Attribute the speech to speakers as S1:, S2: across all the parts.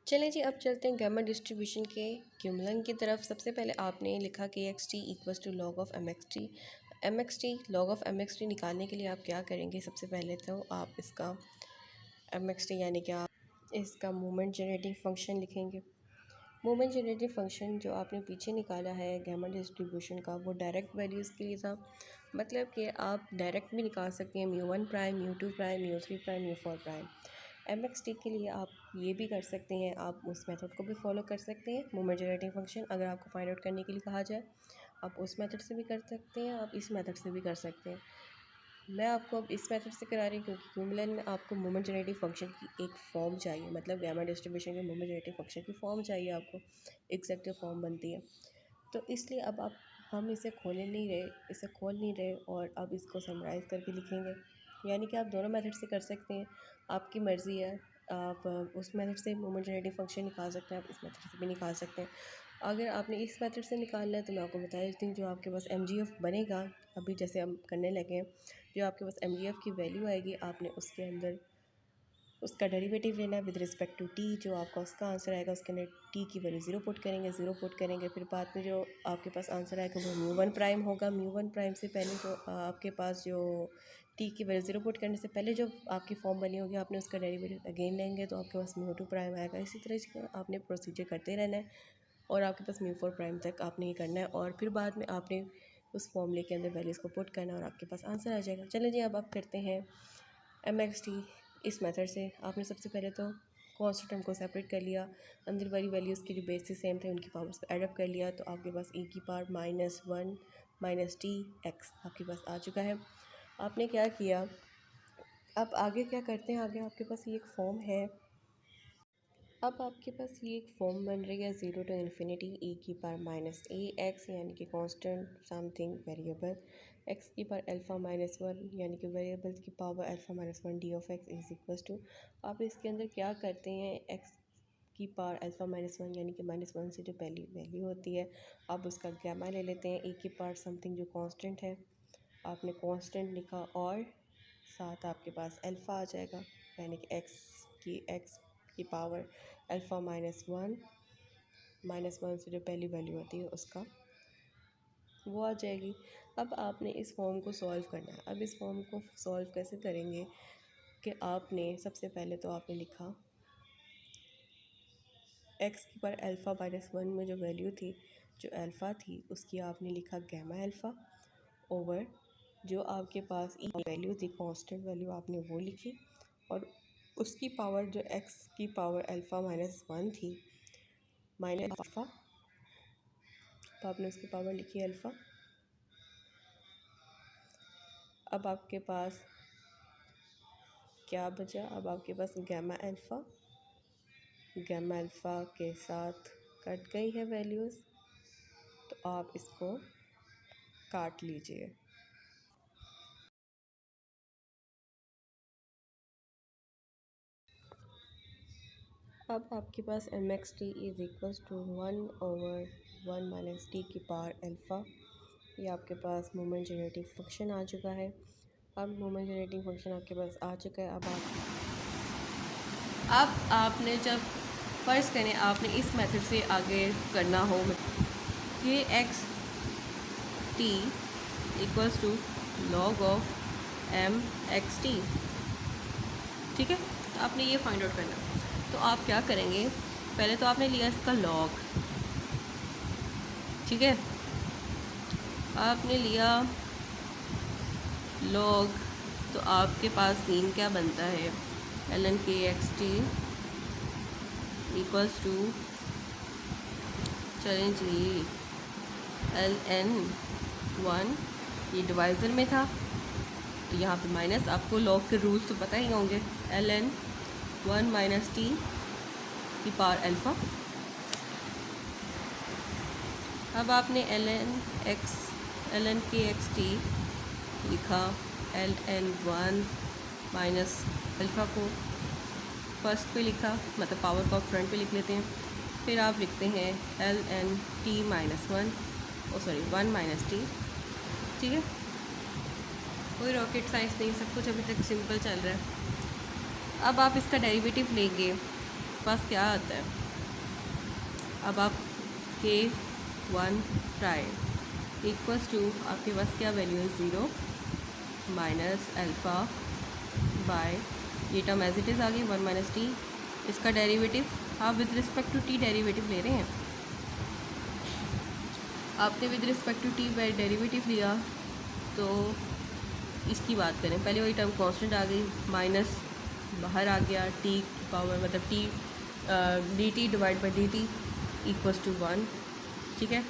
S1: चलें जी, अब चलते हैं गामा डिस्ट्रीब्यूशन के क्यूमुलन की तरफ। सबसे पहले आपने लिखा कि x t equals to log of m x t log of m x t निकालने के लिए आप क्या करेंगे? सबसे पहले तो आप इसका एम एक्स टी यानी कि आप इसका मोमेंट जनरेटिंग फ़ंक्शन लिखेंगे। मोमेंट जनरेटिंग फ़ंक्शन जो आपने पीछे निकाला है गामा डिस्ट्रीब्यूशन का, वो डायरेक्ट वैल्यूज़ के लिए था। मतलब कि आप डायरेक्ट भी निकाल सकते हैं, mu 1 prime, mu 2 prime, mu 3 prime, mu 4 prime. M x t के लिए आप ये भी कर सकते हैं, आप उस मेथड को भी फॉलो कर सकते हैं। मोमेंट जनरेटिंग फ़ंक्शन अगर आपको फाइंड आउट करने के लिए कहा जाए, आप उस मेथड से भी कर सकते हैं, आप इस मेथड से भी कर सकते हैं। मैं आपको अब इस मेथड से करा रही हूँ क्योंकि क्यूमुलन में आपको मोमेंट जनरेटिंग फ़ंक्शन की एक फॉर्म चाहिए, मतलब गामा डिस्ट्रीब्यूशन के मोमेंट जनरेटिंग फ़ंक्शन की फॉर्म चाहिए आपको, एग्जैक्ट फॉर्म बनती है। तो इसलिए अब आप हम इसे खोल नहीं रहे और अब इसको समराइज़ करके लिखेंगे। यानी कि आप दोनों मेथड से कर सकते हैं, आपकी मर्ज़ी है। आप उस मेथड से मोमेंट जनरेटिंग फ़ंक्शन निकाल सकते हैं, आप इस मेथड से भी निकाल सकते हैं। अगर आपने इस मेथड से निकालना है तो मैं आपको बता देती हूँ, जो आपके पास एम बनेगा, अभी जैसे हम करने लगे हैं, जो आपके पास एम की वैल्यू आएगी, आपने उसके अंदर उसका डेरिवेटिव लेना है विद रिस्पेक्ट टू टी। जो आपका उसका आंसर आएगा उसके अंदर टी की वैल्यू ज़ीरो पुट करेंगे। फिर बाद में जो आपके पास आंसर आएगा वो म्यू 1 प्राइम होगा। म्यू 1 प्राइम से पहले जो आपके पास जो टी की वैल्यू ज़ीरो पुट करने से पहले जो आपकी फॉर्म बनी होगी, आपने उसका डेरिवेटिव अगेन लेंगे तो आपके पास म्यू 2 प्राइम आएगा। इसी तरह से आपने प्रोसीजर करते रहना है और आपके पास म्यू 4 प्राइम तक आपने ये करना है और फिर बाद में आपने उस फॉर्मूले के अंदर वैल्यूज़ को पुट करना है और आपके पास आंसर आ जाएगा। चलिए जी, अब आप करते हैं एम एक्स टी। इस मेथड से आपने सबसे पहले तो कॉन्स्टेंट टर्म को सेपरेट कर लिया, अंदर वाली वैल्यूज़ की जो बेसिस सेम थे उनकी पावर्स को एडअप कर लिया, तो आपके पास e की पावर -1 माइनस टी एक्स आपके पास आ चुका है। आपने क्या किया, अब आगे क्या करते हैं, आगे आपके पास ये एक फॉर्म है। अब आपके पास ये एक फॉर्म बन रही है 0 टू इन्फिनिटी e की पावर माइनस ए एक्स यानी कि कांस्टेंट समथिंग वेरिएबल, x की पावर अल्फ़ा-1 यानी कि वेरिएबल की पावर अल्फ़ा-1 d of x is equal to, आप इसके अंदर क्या करते हैं, x की पावर अल्फ़ा-1 यानी कि -1 से जो पहली वैल्यू होती है, आप उसका गामा ले लेते हैं। e की पावर समथिंग जो कांस्टेंट है, आपने कांस्टेंट लिखा और साथ आपके पास अल्फ़ा आ जाएगा, यानी कि x की पावर अल्फ़ा-1 से जो पहली वैल्यू होती है उसका वो आ जाएगी। अब आपने इस फॉर्म को सॉल्व करना है। अब इस फॉर्म को सॉल्व कैसे करेंगे कि आपने सबसे पहले तो आपने लिखा x की पावर अल्फ़ा-1 में जो वैल्यू थी, जो अल्फ़ा थी, उसकी आपने लिखा गामा अल्फ़ा ओवर जो आपके पास ई वैल्यू थी, कांस्टेंट वैल्यू, आपने वो लिखी और उसकी पावर जो x की पावर अल्फ़ा-1 थी माइनस अल्फ़ा, तो आपने उसकी पावर लिखी अल्फ़ा। अब आपके पास क्या बचा, अब आपके पास गामा अल्फ़ा के साथ कट गई है वैल्यूज़, तो आप इसको काट लीजिए। अब आपके पास m x t is equals to 1/1 minus t की पावर अल्फ़ा, ये आपके पास मोमेंट जनरेटिंग फंक्शन आ चुका है। अब मोमेंट जनरेटिंग फंक्शन आपके पास आ चुका है। अब आपने जब फ़र्ज़ करें आपने इस मेथड से आगे करना हो कि x t equals to log of m x t, ठीक है, तो आपने ये फाइंड आउट करना। तो आप क्या करेंगे, पहले तो आपने लिया इसका लॉग, ठीक है, आपने लिया लॉग, तो आपके पास सीन क्या बनता है, ln के एक्स टी इक्वल्स टू, चलें जी, ln 1, ये डिवाइज़र में था तो यहाँ पे माइनस, आपको लॉग के रूल्स तो पता ही होंगे, ln 1 माइनस टी की पावर अल्फ़ा। अब आपने ln के एक्स टी लिखा, ln 1 माइनस अल्फ़ा को फर्स्ट पे लिखा, मतलब पावर को फ्रंट पे लिख लेते हैं, फिर आप लिखते हैं ln t minus 1 minus T, ठीक है, कोई रॉकेट साइंस नहीं, सब कुछ अभी तक सिंपल चल रहा है। अब आप इसका डेरिवेटिव लेंगे, आपके पास क्या आता है, अब आप K1 प्राइम इक्वल्स टू आपके पास क्या वैल्यू है 0 माइनस अल्फ़ा बाय ये टर्म एज इट इज़ आ गई 1 माइनस टी, इसका डेरिवेटिव आप with respect to t derivative ले रहे हैं। आपने with respect to t derivative लिया तो इसकी बात करें, पहले वही टर्म कांस्टेंट आ गई, माइनस बाहर आ गया, टी पावर मतलब t d t divide by d t equals to 1, ठीक है।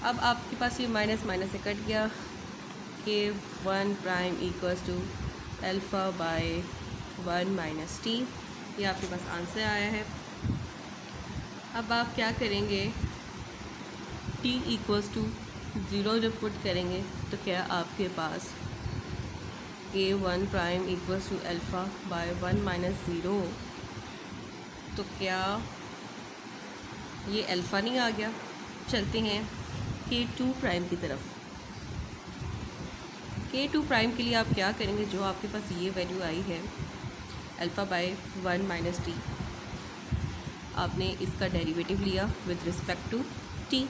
S1: अब आपके पास ये माइनस माइनस से कट गया, K1 prime equals to alpha by 1 minus t, ये आपके पास आंसर आया है। अब आप क्या करेंगे, t इक्वल्स टू 0 जब पुट करेंगे तो क्या आपके पास K1 prime equals to alpha by 1 minus 0, तो क्या ये अल्फ़ा नहीं आ गया। चलते हैं K2 प्राइम की तरफ। K2 प्राइम के लिए आप क्या करेंगे, जो आपके पास ये वैल्यू आई है अल्फ़ा बाय 1 माइनस टी, आपने इसका डेरिवेटिव लिया with respect to t,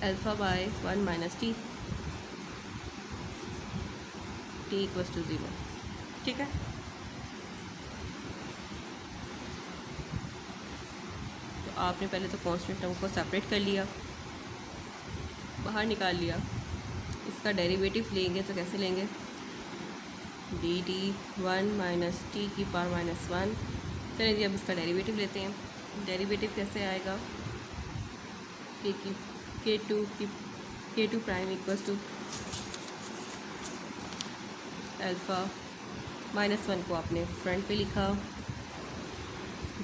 S1: alpha by 1 minus t, t equals to 0, ठीक है। तो आपने पहले तो कांस्टेंट टर्म को सेपरेट कर लिया, बाहर निकाल लिया, इसका डेरिवेटिव लेंगे तो कैसे लेंगे, डी टी 1 माइनस टी की पावर माइनस 1। चलिए जी अब इसका डेरिवेटिव लेते हैं। डेरिवेटिव कैसे आएगा, K2 prime equals to alpha minus 1 को आपने फ्रंट पे लिखा,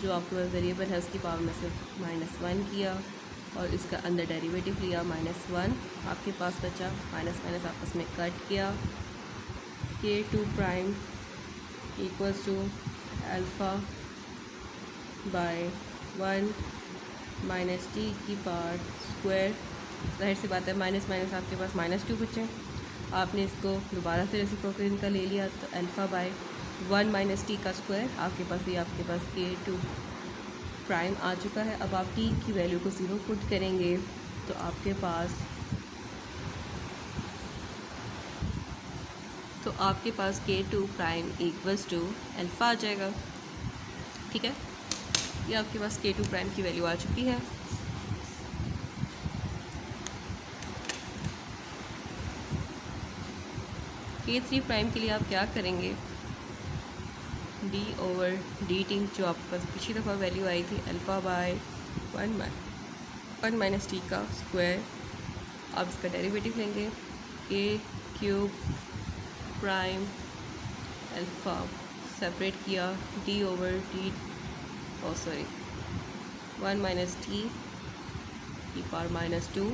S1: जो आपके पास वेरिएबल है उसकी पावर में से माइनस 1 किया और इसका अंदर डेरिवेटिव लिया माइनस 1, आपके पास बचा माइनस माइनस आपस में कट किया, K2 prime equals to alpha by 1 minus t की पावर स्क्वायर। जाहिर सी बात है माइनस माइनस आपके पास माइनस 2 बचे, आपने इसको दोबारा से रेसिप्रोकल इनका ले लिया तो अल्फ़ा बाय 1 माइनस टी का स्क्वायर, आपके पास ये आपके पास K2 प्राइम आ चुका है। अब आप टी की वैल्यू को 0 पुट करेंगे तो आपके पास K2 prime equals to alpha आ जाएगा, ठीक है। ये आपके पास K2 प्राइम की वैल्यू आ चुकी है। K3 प्राइम के लिए आप क्या करेंगे, d ओवर डी टी, जो आपके पास पिछली दफ़ा वैल्यू आई थी अल्फ़ा बाय 1 माइनस टी का स्क्वायर, आप इसका डेरिवेटिव लेंगे, K3 प्राइम अल्फ़ा सेपरेट किया, d over d 1 minus t की power minus 2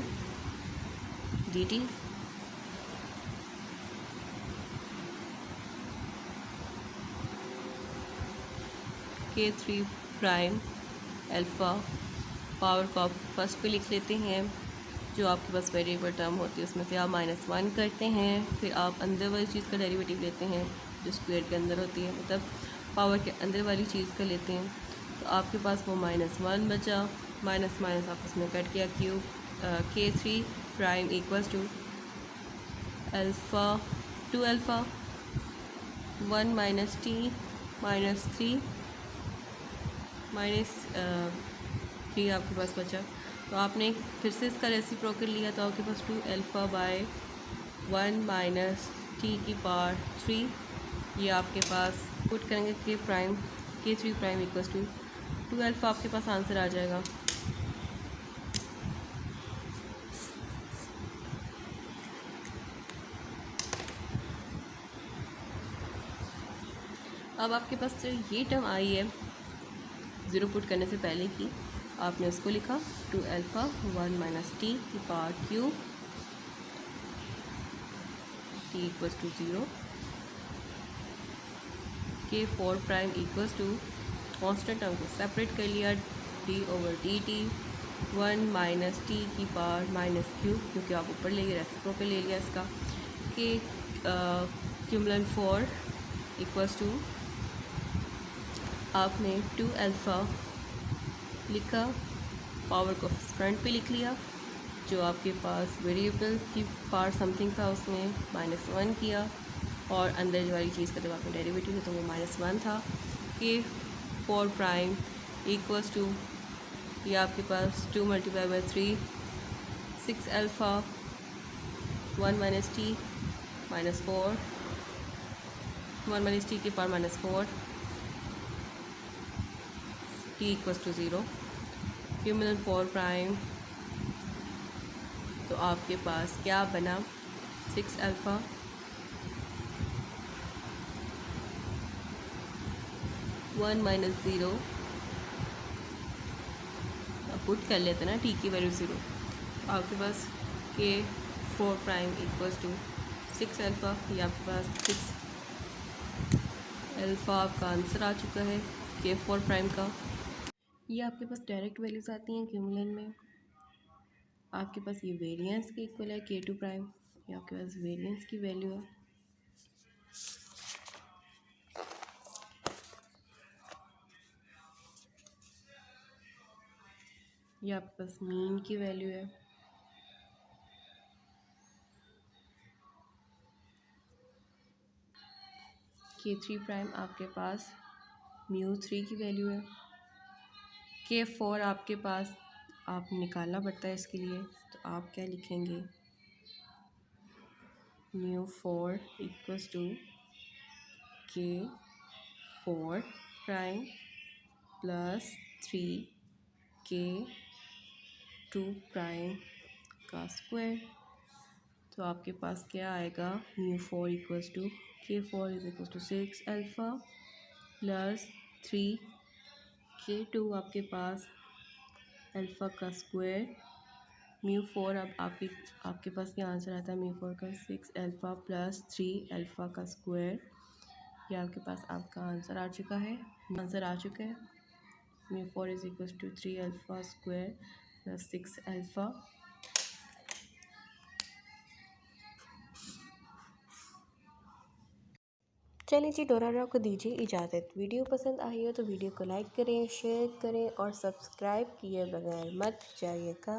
S1: d t, K3 prime alpha power को आप फर्स्ट पे लिख लेते हैं, जो आपके पास वेरिएबल टर्म होती है उसमें से आप माइनस 1 करते हैं, फिर आप अंदर वाली चीज़ का डेरिवेटिव लेते हैं जो स्क्वायर के अंदर होती है, मतलब पावर के अंदर वाली चीज़ का लेते हैं, तो आपके पास वो माइनस 1 बचा, माइनस माइनस आपस में कट किया, K3 prime equals to alpha 1 minus t minus 3 minus 3 आपके पास बचा, तो आपने फिर से इसका रेसिप्रोकल लिया तो आपके पास 2 अल्फ़ा बाय 1 माइनस टी की पावर 3, ये आपके पास पुट करेंगे K3 prime equals to 2 alpha, आपके पास आंसर आ जाएगा। अब आपके पास जो ये टर्म आई है 0 पुट करने से पहले की, आपने उसको लिखा 2 अल्फ़ा 1 माइनस टी की power cube, t equals to 0, K4 prime equals to constant term को सेपरेट कर लिया, d over d t 1 minus t की पावर माइनस क्यूब, क्योंकि आप ऊपर ले गए रेसिप्रोकल ले लिया इसका, K क्यूमुलेंट 4 इक्वल्स टू आपने 2 अल्फ़ा लिखा, पावर को फ्रंट पे लिख लिया, जो आपके पास वेरिएबल की पार्ट समथिंग था उसमें -1 किया, और अंदर वाली चीज़ का जब आपने डेरिवेटिव था तो वो -1 था। कि 4 प्राइम इक्वल्स टू, ये आपके पास 2 × 3 6 अल्फ़ा 1 - t -4 1 - t की पावर -4 t इक्वल्स टू 0, क्यूमुलन 4 प्राइम, तो आपके पास क्या बना 6 अल्फ़ा 1 - 0, पुट कर लेते ना टी की वैल्यू 0, आपके पास के 4 प्राइम इक्वल्स टू 6 अल्फ़ा, ये आपके पास 6 अल्फ़ा आपका आंसर आ चुका है के 4 प्राइम का। ये आपके पास डायरेक्ट वैल्यूज़ आती हैं क्यूमुलन में। आपके पास ये वेरिएंस के इक्वल है K2 प्राइम, ये आपके पास वेरिएंस की वैल्यू है। ये आपके पास मीन की वैल्यू है। K3 प्राइम आपके पास μ3 की वैल्यू है। K4 आपके पास आप निकालना पड़ता है इसके लिए, तो आप क्या लिखेंगे μ4 equals to K4 prime plus 3 K2 prime का स्क्वायर, तो आपके पास क्या आएगा μ4 equals to K4 is equals to 6 alpha plus 3 K2 आपके पास अल्फ़ा का स्क्वायर, μ4 अब आपके पास क्या आंसर आता है μ4 का 6 अल्फ़ा प्लस 3 अल्फ़ा का स्क्वायर, ये आपके पास आपका आंसर आ चुका है। μ4 is equals to 3 alpha square plus 6 alpha. चलिए जी, डोरा को दीजिए इजाज़त। वीडियो पसंद आई हो तो वीडियो को लाइक करें, शेयर करें और सब्सक्राइब किए बगैर मत जाइएगा।